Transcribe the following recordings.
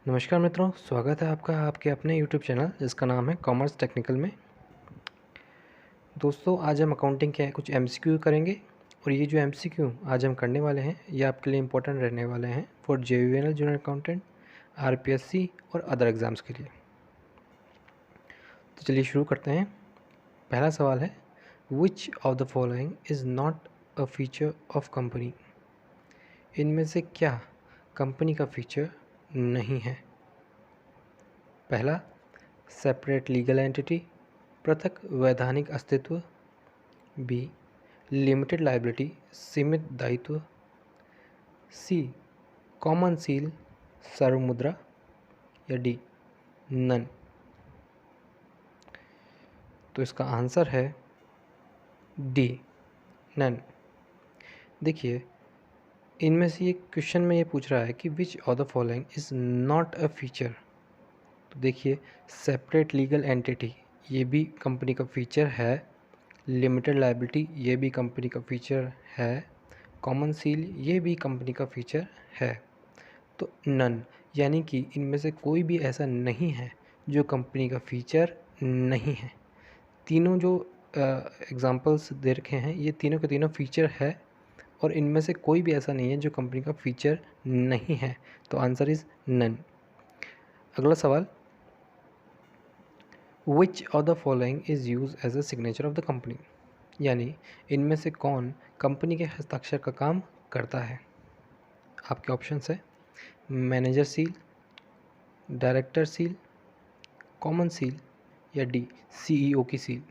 नमस्कार मित्रों, स्वागत है आपका आपके अपने YouTube चैनल जिसका नाम है कॉमर्स टेक्निकल में। दोस्तों, आज हम अकाउंटिंग के कुछ MCQ करेंगे और ये जो MCQ आज हम करने वाले हैं ये आपके लिए इम्पोर्टेंट रहने वाले हैं for JUNL junior accountant, RPSC और अदर एग्ज़ाम्स के लिए। तो चलिए शुरू करते हैं। पहला सवाल है, विच of the following is not a feature of company. इनमें से क्या कंपनी का फीचर नहीं है? पहला, सेपरेट लीगल एंटिटी, पृथक वैधानिक अस्तित्व। बी, लिमिटेड लायबिलिटी, सीमित दायित्व। सी, कॉमन सील, सर्वमुद्रा। या डी, नन। तो इसका आंसर है डी, नन। देखिए, इनमें से ये क्वेश्चन में ये पूछ रहा है कि विच of the following is not a feature. तो देखिए, सेपरेट लीगल एंटिटी ये भी कंपनी का फीचर है, लिमिटेड लायबिलिटी ये भी कंपनी का फीचर है, कॉमन सील ये भी कंपनी का फीचर है। तो नन यानी कि इनमें से कोई भी ऐसा नहीं है जो कंपनी का फीचर नहीं है। तीनों जो एग्जांपल्स दे रखे हैं ये तीनों के तीनों फीचर है और इनमें से कोई भी ऐसा नहीं है जो कंपनी का फीचर नहीं है। तो आंसर इज़ नन। अगला सवाल, which of the following is use as a signature of the company. यानी इनमें से कौन कंपनी के हस्ताक्षर का काम करता है? आपके ऑप्शंस है manager seal, director seal, common seal या डी, CEO की सील।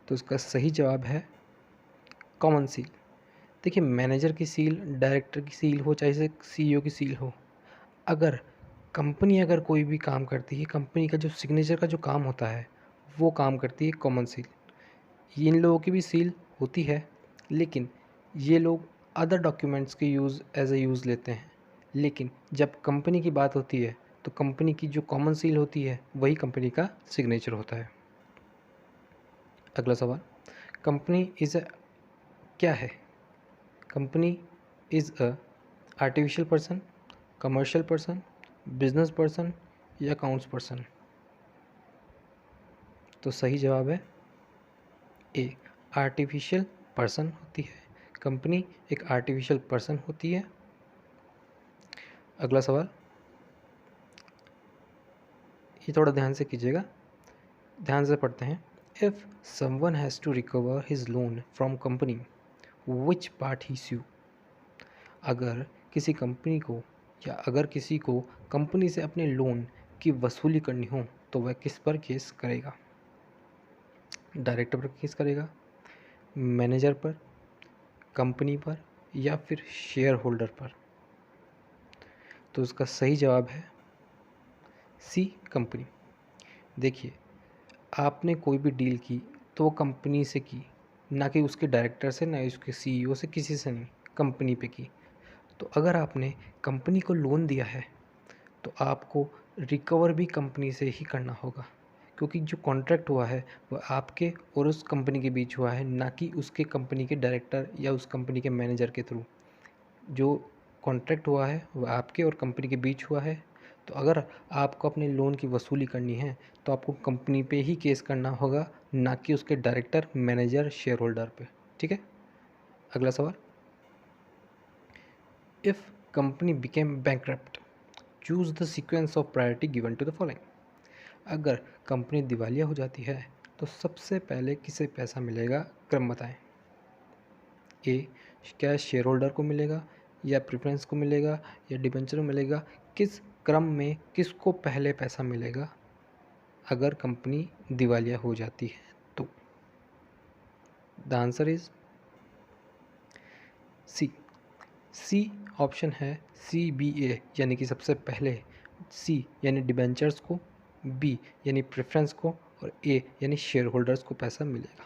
तो इसका सही जवाब है कॉमन सील। देखिए, मैनेजर की सील, डायरेक्टर की सील हो चाहे से CEO की सील हो, अगर कंपनी अगर कोई भी काम करती है, कंपनी का जो सिग्नेचर का जो काम होता है वो काम करती है कॉमन सील। इन लोगों की भी सील होती है, लेकिन ये लोग अदर डॉक्यूमेंट्स के यूज़ एज ए यूज़ लेते हैं। लेकिन जब कंपनी की बात होती है तो कंपनी की जो कॉमन सील होती है वही कंपनी का सिग्नेचर होता है। अगला सवाल, कंपनी इज़ अ क्या है? Company is a artificial person, commercial person, business person या अकाउंट्स पर्सन। तो सही जवाब है ए, आर्टिफिशियल पर्सन होती है। कंपनी एक आर्टिफिशियल पर्सन होती है। अगला सवाल, ये थोड़ा ध्यान से कीजिएगा, ध्यान से पढ़ते हैं। If someone has to recover his loan from company, which part he sue. अगर किसी कंपनी को या अगर किसी को कंपनी से अपने लोन की वसूली करनी हो तो वह किस पर केस करेगा? डायरेक्टर पर केस करेगा, मैनेजर पर, कंपनी पर या फिर शेयर होल्डर पर? तो उसका सही जवाब है सी, कंपनी। देखिए, आपने कोई भी डील की तो वो कंपनी से की, ना कि उसके डायरेक्टर से, ना ही उसके CEO से, किसी से नहीं, कंपनी पे की। तो अगर आपने कंपनी को लोन दिया है तो आपको रिकवर भी कंपनी से ही करना होगा, क्योंकि जो कॉन्ट्रैक्ट हुआ है वह आपके और उस कंपनी के बीच हुआ है, ना कि उसके कंपनी के डायरेक्टर या उस कंपनी के मैनेजर के थ्रू। जो कॉन्ट्रैक्ट हुआ है वह आपके और कंपनी के बीच हुआ है। तो अगर आपको अपने लोन की वसूली करनी है तो आपको कंपनी पे ही केस करना होगा, ना कि उसके डायरेक्टर, मैनेजर, शेयर होल्डर पे। ठीक है। अगला सवाल, if company became bankrupt, choose the sequence of priority given to the following. अगर कंपनी दिवालिया हो जाती है तो सबसे पहले किसे पैसा मिलेगा, क्रम बताएं। ए, क्या शेयर होल्डर को मिलेगा या प्रेफरेंस को मिलेगा या डिबेंचर को मिलेगा? किस क्रम में किसको पहले पैसा मिलेगा अगर कंपनी दिवालिया हो जाती है तो? The answer is C. C option है CBA यानी कि सबसे पहले, सी यानी डिबेंचर्स को, बी यानी प्रेफरेंस को और ए यानी शेयर होल्डर्स को पैसा मिलेगा।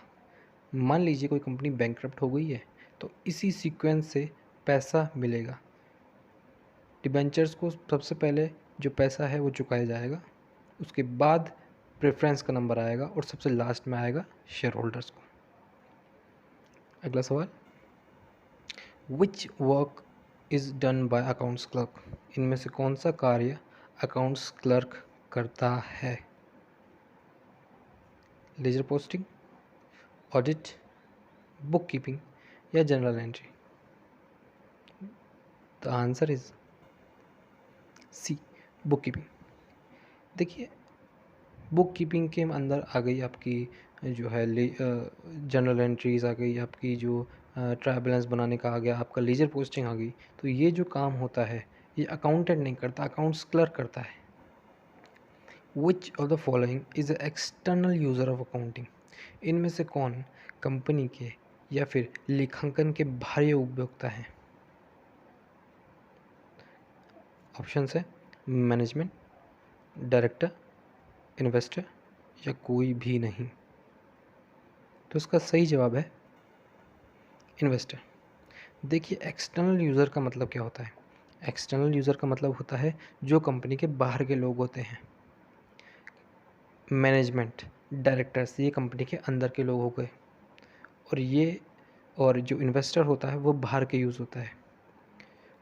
मान लीजिए कोई कंपनी बैंकरप्ट हो गई है तो इसी सीक्वेंस से पैसा मिलेगा। डिबेंचर्स को सबसे पहले जो पैसा है वो चुकाया जाएगा, उसके बाद प्रेफरेंस का नंबर आएगा और सबसे लास्ट में आएगा शेयर होल्डर्स को। अगला सवाल, which work is done by accounts clerk. इनमें से कौन सा कार्य अकाउंट्स क्लर्क करता है? Ledger posting, audit, book keeping या journal entry? The answer is C, book keeping. देखिए, बुक कीपिंग के अंदर आ गई आपकी जो है जनरल एंट्रीज आ गई, आपकी जो ट्रायल बैलेंस बनाने का आ गया, आपका लेजर पोस्टिंग आ गई। तो ये जो काम होता है ये अकाउंटेंट नहीं करता, अकाउंट्स क्लर्क करता है। विच of the following is external user of accounting? इनमें से कौन कंपनी के या फिर लेखांकन के बाह्य उपभोक्ता हैं? ऑप्शन है मैनेजमेंट, डायरेक्टर, इन्वेस्टर या कोई भी नहीं। तो इसका सही जवाब है इन्वेस्टर। देखिए, एक्सटर्नल यूज़र का मतलब क्या होता है? एक्सटर्नल यूज़र का मतलब होता है जो कंपनी के बाहर के लोग होते हैं। मैनेजमेंट, डायरेक्टर्स ये कंपनी के अंदर के लोग हो गए, और जो इन्वेस्टर होता है वो बाहर के यूज़ होता है।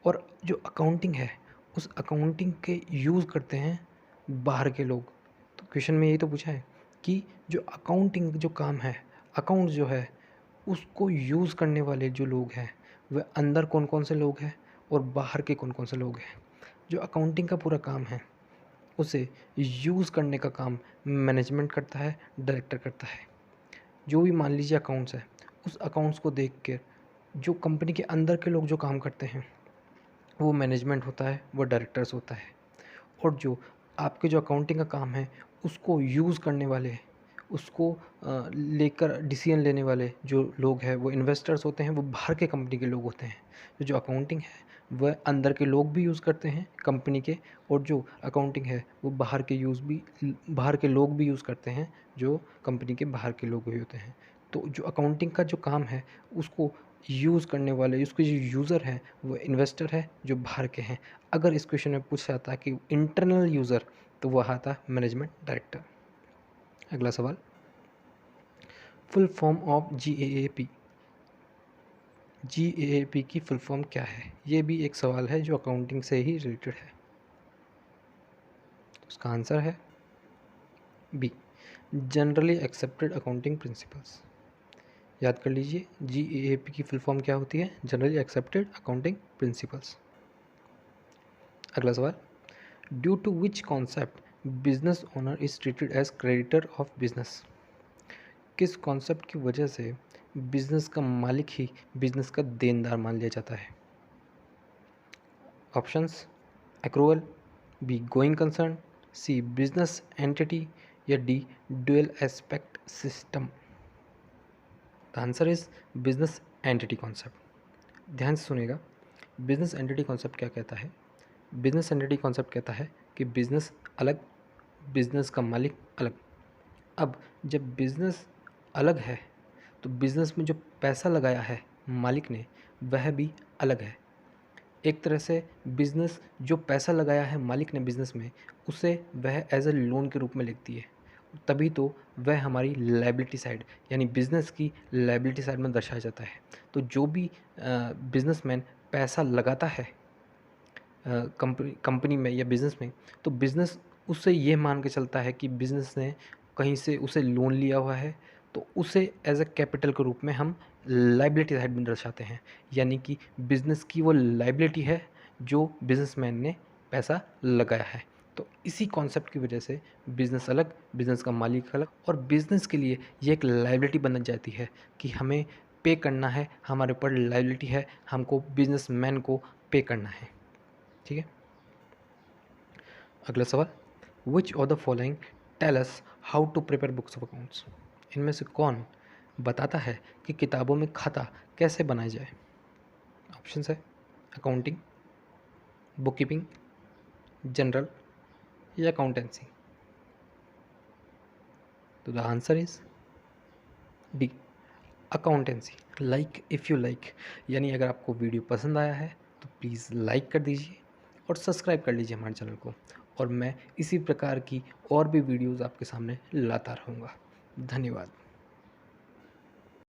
और जो अकाउंटिंग है उस अकाउंटिंग के यूज़ करते हैं बाहर के लोग। तो क्वेश्चन में यही तो पूछा है कि जो अकाउंटिंग जो काम है, अकाउंट जो है उसको यूज़ करने वाले जो लोग हैं वह अंदर कौन कौन से लोग हैं और बाहर के कौन कौन से लोग हैं। जो अकाउंटिंग का पूरा काम है उसे यूज़ करने का काम मैनेजमेंट करता है, डायरेक्टर करता है। जो भी मान लीजिए अकाउंट्स है, उस अकाउंट्स को देख के जो कंपनी के अंदर के लोग जो काम करते हैं वो मैनेजमेंट होता है, वो डायरेक्टर्स होता है। और जो आपके जो अकाउंटिंग का काम है उसको यूज़ करने वाले, उसको लेकर डिसीजन लेने वाले जो लोग हैं वो इन्वेस्टर्स होते हैं, वो बाहर के कंपनी के लोग होते हैं। तो जो अकाउंटिंग है वह अंदर के लोग भी यूज़ करते हैं कंपनी के, और जो अकाउंटिंग है वो बाहर के लोग भी यूज़ करते हैं, जो कंपनी के बाहर के लोग भी होते हैं। तो जो अकाउंटिंग का जो काम है उसको यूज़ करने वाले, उसके जो यूज़र हैं वो इन्वेस्टर है जो बाहर के हैं। अगर इस क्वेश्चन में पूछा जाता है कि इंटरनल यूज़र, तो वह आता मैनेजमेंट डायरेक्टर। अगला सवाल, full form of GAAP। GAAP की फुल फॉर्म क्या है? ये भी एक सवाल है जो अकाउंटिंग से ही रिलेटेड है। उसका आंसर है B, generally accepted accounting principles. याद कर लीजिए, GAAP की फुल फॉर्म क्या होती है? Generally accepted accounting principles. अगला सवाल, due to which concept business owner is treated as creditor of business? किस कॉन्सेप्ट की वजह से बिजनेस का मालिक ही बिजनेस का देनदार मान लिया जाता है? Options, accrual, B going concern, C business entity या D dual aspect system? The answer is business entity concept. ध्यान से सुनिएगा, बिजनेस एंटिटी कॉन्सेप्ट क्या कहता है? बिजनेस एंटिटी कॉन्सेप्ट कहता है कि बिजनेस अलग, बिजनेस का मालिक अलग। अब जब बिजनेस अलग है तो बिजनेस में जो पैसा लगाया है मालिक ने वह भी अलग है। एक तरह से बिजनेस जो पैसा लगाया है मालिक ने बिजनेस में, उसे वह एज ए लोन के रूप में लिखती है, तभी तो वह हमारी लायबिलिटी साइड यानी बिजनेस की लायबिलिटी साइड में दर्शाया जाता है। तो जो भी बिजनेसमैन पैसा लगाता है कंपनी में या बिज़नेस में, तो बिज़नेस उससे ये मान के चलता है कि बिज़नेस ने कहीं से उसे लोन लिया हुआ है, तो उसे एज ए कैपिटल के रूप में हम लाइबिलिटी साइड में दर्शाते हैं। यानी कि बिज़नेस की वो लाइबिलिटी है जो बिज़नेसमैन ने पैसा लगाया है। तो इसी कॉन्सेप्ट की वजह से बिज़नेस अलग, बिज़नेस का मालिक अलग, और बिज़नेस के लिए ये एक लाइबिलिटी बन जाती है कि हमें पे करना है, हमारे ऊपर लाइबिलिटी है, हमको बिज़नेसमैन को पे करना है। ठीक है, अगला सवाल, which of the following tell us how to prepare books of accounts? इनमें से कौन बताता है कि किताबों में खाता कैसे बनाया जाए? ऑप्शन है अकाउंटिंग, बुक कीपिंग, जनरल या अकाउंटेंसी? तो the answer is D, accountancy. Like if you like, यानी अगर आपको वीडियो पसंद आया है तो प्लीज़ लाइक कर दीजिए और सब्सक्राइब कर लीजिए हमारे चैनल को, और मैं इसी प्रकार की और भी वीडियोज़ आपके सामने लाता रहूँगा। धन्यवाद।